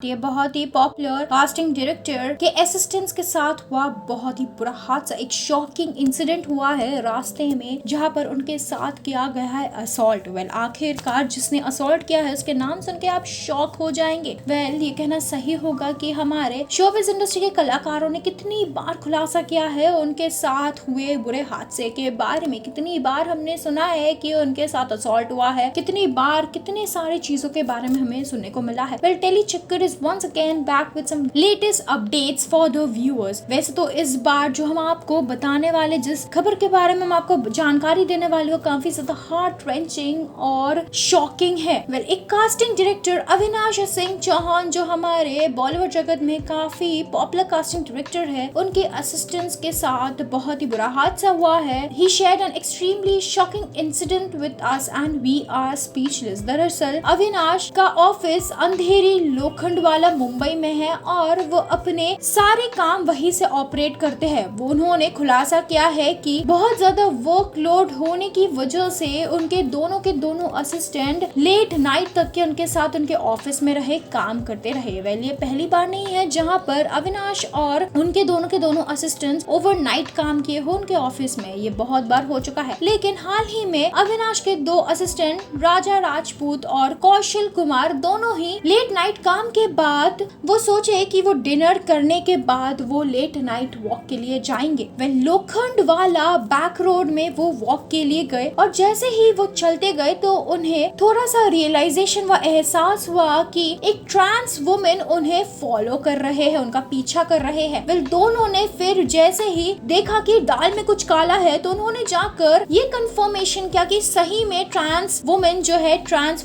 ये बहुत ही popular casting director के असिस्टेंट्स के साथ हुआ बहुत ही बुरा हादसा। एक शॉकिंग इंसिडेंट हुआ है रास्ते में जहां पर उनके साथ किया गया है असॉल्ट। आखिरकार जिसने असॉल्ट किया है उसके नाम सुन के आप शॉक हो जाएंगे। ये कहना सही होगा कि हमारे शोबिज़ इंडस्ट्री के कलाकारों ने कितनी बार खुलासा किया है उनके साथ हुए बुरे हादसे के बारे में। कितनी बार हमने सुना है कि उनके साथ असॉल्ट हुआ है, कितनी बार कितने सारे चीजों के बारे में हमें सुनने को मिला है। टेली चक्कर is once again back with some latest updates for the viewers। वैसे तो इस बार जो हम आपको बताने वाले जिस खबर के बारे में हम आपको जानकारी देने वाले वो काफी ज्यादा हार्ट रेंचिंग और शॉकिंग है। एक कास्टिंग डायरेक्टर अविनाश सिंह चौहान जो हमारे बॉलीवुड जगत में काफी पॉपुलर कास्टिंग डायरेक्टर है, उनके असिस्टेंट्स के साथ बहुत ही बुरा हादसा हुआ है। He shared an extremely shocking incident with us and we are speechless। दरअसल अविनाश का ऑफिस अंधेरी लोखंड वाला मुंबई में है और वो अपने सारे काम वहीं से ऑपरेट करते हैं। वो उन्होंने खुलासा किया है कि बहुत ज्यादा वर्कलोड होने की वजह से उनके दोनों असिस्टेंट लेट नाइट तक के उनके साथ उनके ऑफिस में रहे, काम करते रहे। ये पहली बार नहीं है जहां पर अविनाश और उनके दोनों असिस्टेंट ओवरनाइट काम किए हो उनके ऑफिस में। ये बहुत बार हो चुका है, लेकिन हाल ही में अविनाश के दो असिस्टेंट राजा राजपूत और कौशल कुमार दोनों ही लेट नाइट काम के बाद वो सोचे कि वो डिनर करने के बाद वो लेट नाइट वॉक के लिए जाएंगे। लोखंड वाला बैक रोड में वो वॉक के लिए गए और जैसे ही वो चलते गए तो उन्हें थोड़ा सा रियलाइजेशन व एहसास हुआ कि एक ट्रांस वुमेन उन्हें फॉलो कर रहे हैं, उनका पीछा कर रहे हैं। दोनों ने फिर जैसे ही देखा कि दाल में कुछ काला है तो उन्होंने जाकर ये कंफर्मेशन किया कि सही में ट्रांस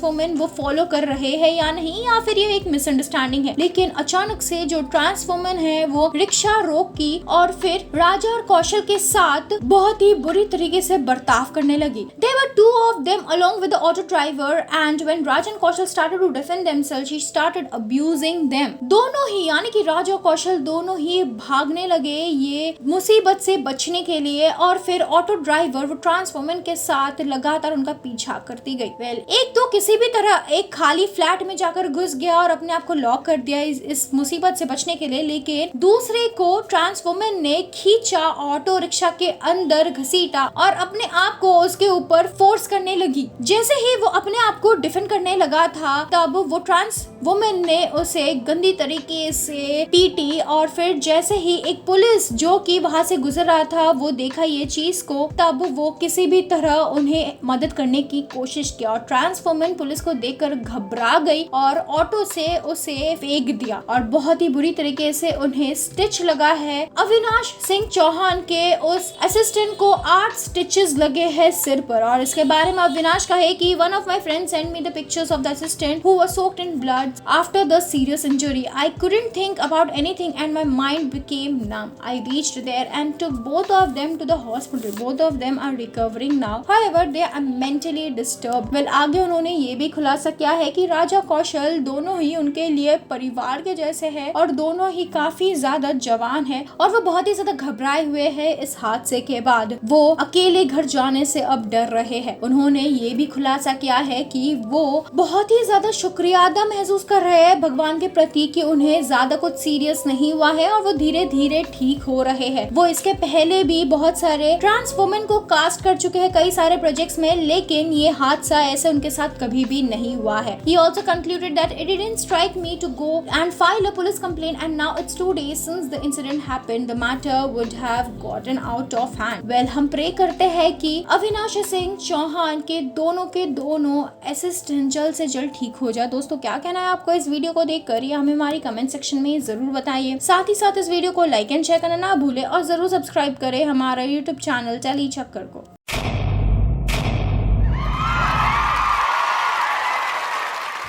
वुमेन वो फॉलो कर रहे हैं या नहीं, या फिर ये एक मिसअंडरस्टैंडिंग है। लेकिन अचानक से जो ट्रांस वुमेन है वो रिक्शा रोक की और फिर राजा और कौशल के साथ बहुत ही बुरी तरीके से बर्ताव करने लगी। There were two of them along with the auto driver and when Raj and Kaushal started to defend themselves, she started abusing them। दोनों ही यानी कि राज और कौशल दोनों ही भागने लगे ये मुसीबत से बचने के लिए और फिर ऑटो ड्राइवर वो ट्रांस वुमेन के साथ लगातार उनका पीछा करती गई। एक तो किसी भी तरह एक खाली फ्लैट में जाकर घुस गया और अपने आप को लॉक कर दिया इस मुसीबत से बचने के लिए, लेकिन दूसरे को ट्रांस वुमेन ने खींचा, ऑटो रिक्शा के अंदर घसीटा और अपने आप को उसके ऊपर फोर्स करने लगी। जैसे ही वो अपने आप को डिफेंड करने लगा था तब वो ट्रांस वुमेन ने उसे गंदी तरीके से पीटी और फिर जैसे ही एक पुलिस जो कि वहां से गुजर रहा था वो देखा ये चीज को, तब वो किसी भी तरह उन्हें मदद करने की कोशिश किया और ट्रांस वुमेन पुलिस को देखकर घबरा गई और ऑटो से उसे फेंक दिया और बहुत ही बुरी तरीके से उन्हें स्टिच लगा है। अविनाश सिंह चौहान के उस असिस्टेंट को 8 स्टिचेस लगे हैं सिर पर और इसके बारे में अविनाश कहे कि one of my friends send me the pictures of the assistant who was soaked in blood after the serious injury. I couldn't think about anything and my mind became numb. I reached there and took both of them to the hospital. Both of them are recovering now, however they are mentally disturbed. आगे उन्होंने ये भी खुलासा किया है कि राजा कौशल दोनों ही उनके लिए परिवार के जैसे है और दोनों ही काफी ज्यादा जवान है और वो बहुत ही ज्यादा घबराए हुए हैं इस हादसे के बाद। वो अकेले घर जाने से अब डर रहे हैं। उन्होंने ये भी खुलासा किया है कि वो बहुत ही ज्यादा शुक्रिया अदा महसूस कर रहे हैं भगवान के प्रति कि उन्हें ज्यादा कुछ सीरियस नहीं हुआ है और वो धीरे धीरे ठीक हो रहे हैं। वो इसके पहले भी बहुत सारे ट्रांस वुमेन को कास्ट कर चुके हैं कई सारे प्रोजेक्ट्स में, लेकिन ये हादसा ऐसे उनके साथ कभी भी नहीं हुआ है। He also concluded that it didn't strike me to go and file a police complaint and now it's 2 days since the incident happened. The matter would have gotten out of hand. हम pray करते हैं कि अविनाश सिंह चौहान के दोनों assistant जल्द से जल्द ठीक हो जाए। दोस्तों क्या कहना है आपको इस वीडियो को देखकर, या हमें हमारी कमेंट सेक्शन में जरूर बताइए। साथ ही साथ इस वीडियो को लाइक एंड शेयर करना ना भूले और जरूर सब्सक्राइब करें हमारा यूट्यूब चैनल टेली चक्कर को।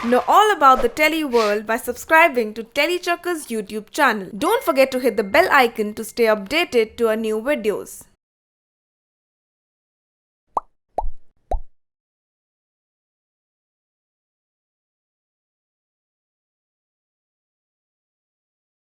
Know all about the Telly world by subscribing to Telly Chakka's YouTube channel. Don't forget to hit the bell icon to stay updated to our new videos.